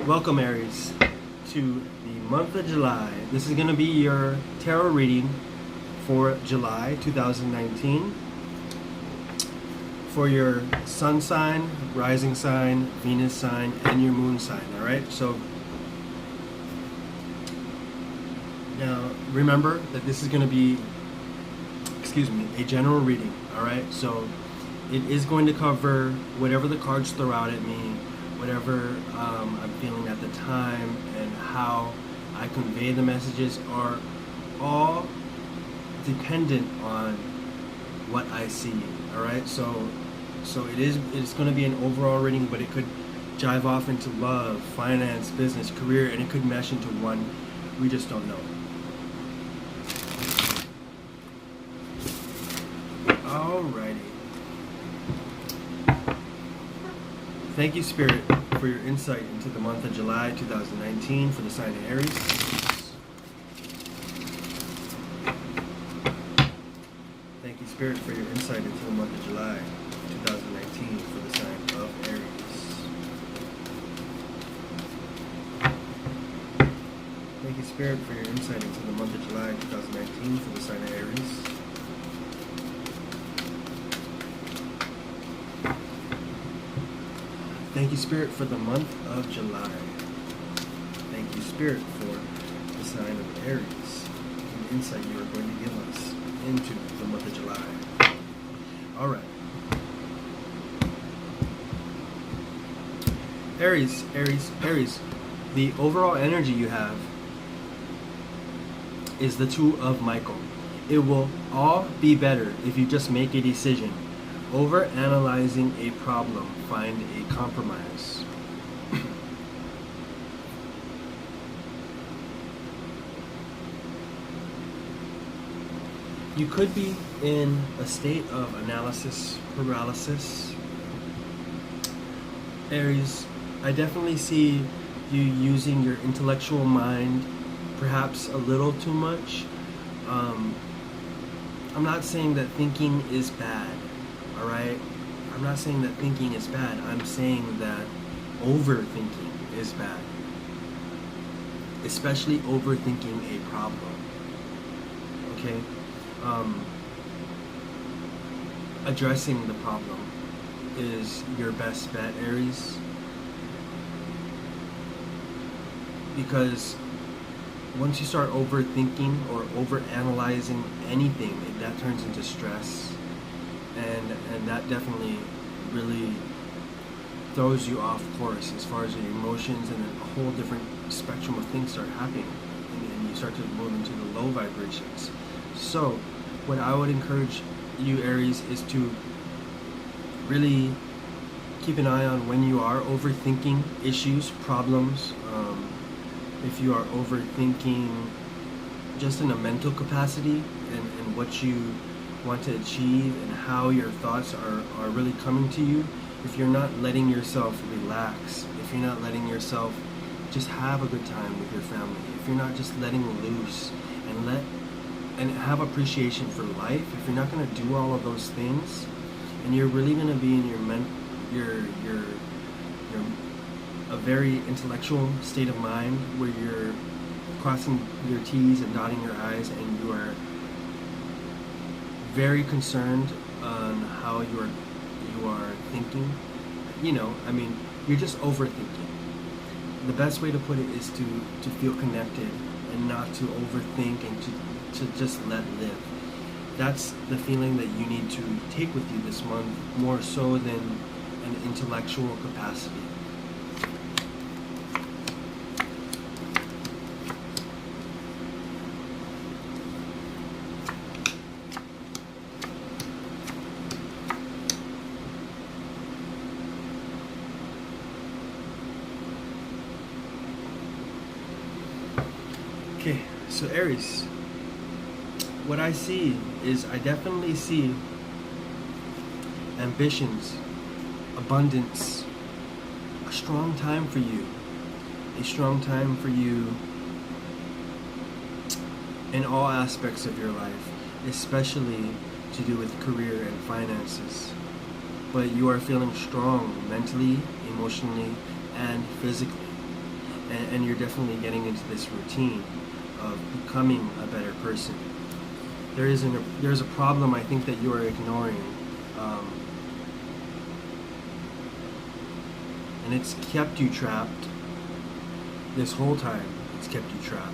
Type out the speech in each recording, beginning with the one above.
Welcome, Aries, to the month of July. This is going to be your tarot reading for July 2019 for your sun sign, rising sign, Venus sign, and your moon sign. All right, so now remember that this is going to be, a general reading. All right, so it is going to cover whatever the cards throw out at me, whatever I'm feeling at the time, and how I convey the messages are all dependent on what I see. All right, so it's going to be an overall reading, but it could jive off into love, finance, business, career, and it could mesh into one. We just don't know. Alrighty. Thank you, Spirit, for your insight into the month of July 2019 for the sign of Aries. Thank you, Spirit, for your insight into the month of July 2019 for the sign of Aries. Thank you, Spirit, for your insight into the month of July 2019 for the sign of Aries. Thank you, Spirit, for the month of July. Thank you, Spirit, for the sign of Aries and the insight you are going to give us into the month of July. All right. Aries, the overall energy you have is the Two of Michael. It will all be better if you just make a decision. Over analyzing a problem, find a compromise. You could be in a state of analysis paralysis. Aries, I definitely see you using your intellectual mind perhaps a little too much. I'm not saying that thinking is bad. All right, I'm not saying that thinking is bad. I'm saying that overthinking is bad, especially overthinking a problem. Okay, addressing the problem is your best bet, Aries, because once you start overthinking or overanalyzing anything, that turns into stress. And that definitely really throws you off course as far as your emotions, and then a whole different spectrum of things start happening, and you start to move into the low vibrations. So what I would encourage you, Aries, is to really keep an eye on when you are overthinking issues, problems. If you are overthinking just in a mental capacity and what you want to achieve and how your thoughts are really coming to you, if you're not letting yourself relax, if you're not letting yourself just have a good time with your family, if you're not just letting loose and have appreciation for life, if you're not going to do all of those things, and you're really going to be in your a very intellectual state of mind where you're crossing your T's and dotting your I's, and you are very concerned on how you are thinking. You're just overthinking. The best way to put it is to feel connected and not to overthink, and to just let live. That's the feeling that you need to take with you this month, more so than an intellectual capacity. Okay, so Aries, what I see is I definitely see ambitions, abundance, a strong time for you. A strong time for you in all aspects of your life, especially to do with career and finances. But you are feeling strong mentally, emotionally, and physically. and you're definitely getting into this routine of becoming a better person. There's a problem I think that you are ignoring, um, and it's kept you trapped this whole time. It's kept you trapped.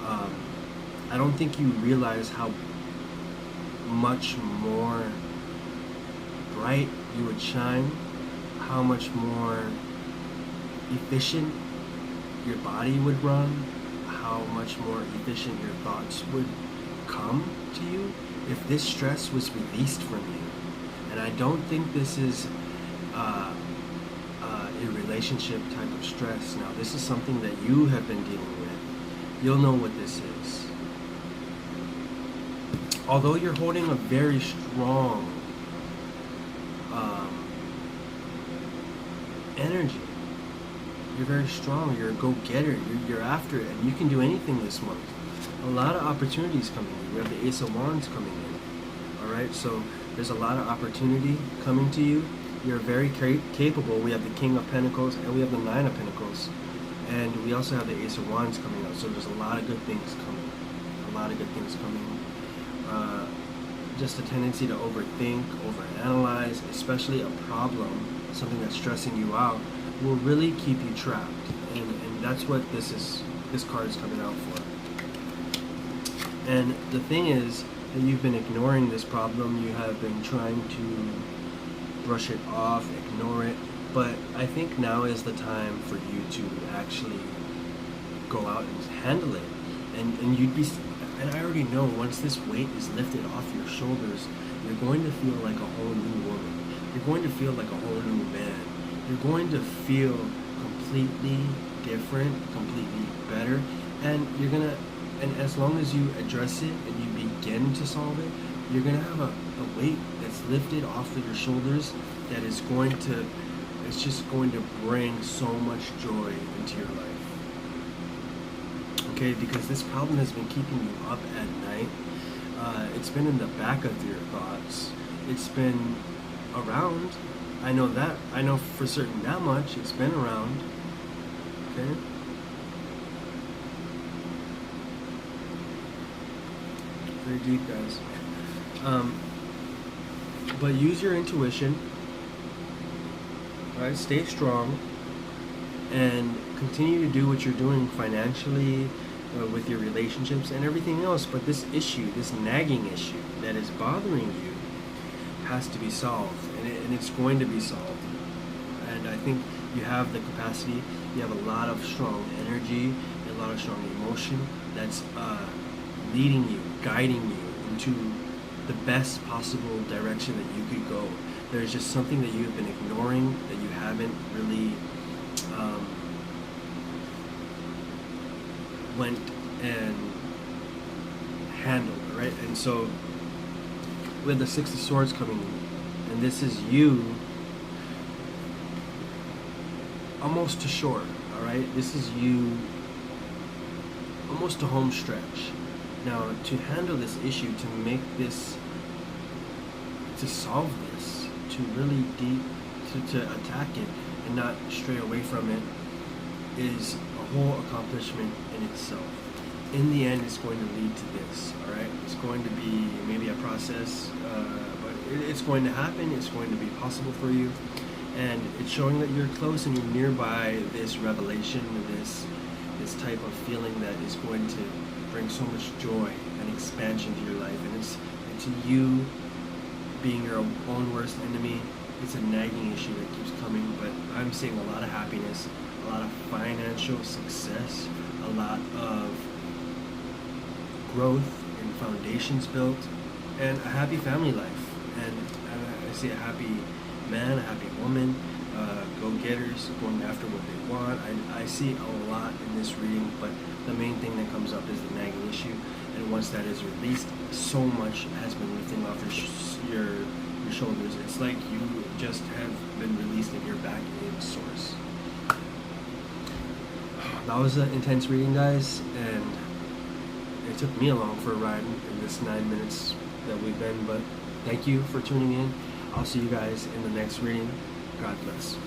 Um, I don't think you realize how much more bright you would shine, how much more efficient your body would run, how much more efficient your thoughts would come to you if this stress was released from you. And I don't think this is a relationship type of stress. Now, this is something that you have been dealing with. You'll know what this is. Although you're holding a very strong energy, you're very strong, you're a go-getter, you're after it, and you can do anything this month. A lot of opportunities coming in. We have the Ace of Wands coming in. Alright, so there's a lot of opportunity coming to you. You're very capable. We have the King of Pentacles and we have the Nine of Pentacles. And we also have the Ace of Wands coming out. So there's a lot of good things coming. A lot of good things coming. Just a tendency to overthink, overanalyze, especially a problem, something that's stressing you out, will really keep you trapped. And that's what this card is coming out for. And the thing is that you've been ignoring this problem. You have been trying to brush it off, ignore it. But I think now is the time for you to actually go out and handle it. And you'd be, and I already know, once this weight is lifted off your shoulders, you're going to feel like a whole new woman. You're going to feel like a whole new man. You're going to feel completely different, completely better, and you're gonna, and as long as you address it and you begin to solve it, you're gonna have a weight that's lifted off of your shoulders that is going to, it's just going to bring so much joy into your life. Okay, because this problem has been keeping you up at night. It's been in the back of your thoughts. It's been around. I know that. I know for certain that much. It's been around. Okay? Very deep, guys. But use your intuition. Alright? Stay strong. And continue to do what you're doing financially, with your relationships and everything else. But this issue, this nagging issue that is bothering you, has to be solved, and it's going to be solved. And I think you have the capacity. You have a lot of strong energy, a lot of strong emotion that's leading you, guiding you into the best possible direction that you could go. There's just something that you have been ignoring, that you haven't really went and handled, right? And so with the Six of Swords coming in, and this is you almost to shore, all right? This is you almost to home stretch. Now, to handle this issue, to make this, to solve this, to really to attack it and not stray away from it, is a whole accomplishment in itself. In the end, it's going to lead to this, all right? It's going to be maybe a process, but it's going to happen. It's going to be possible for you, and it's showing that you're close and you're nearby this revelation, this type of feeling that is going to bring so much joy and expansion to your life. And it's you being your own worst enemy. It's a nagging issue that keeps coming, but I'm seeing a lot of happiness, a lot of financial success, a lot of growth and foundations built, and a happy family life. And I see a happy man, a happy woman, go-getters going after what they want. I see a lot in this reading, but the main thing that comes up is the nagging issue. And once that is released, so much has been lifting off your shoulders. It's like you just have been released and you're back in source. That was an intense reading, guys, and it took me along for a ride in this 9 minutes that we've been, but thank you for tuning in. I'll see you guys in the next reading. God bless.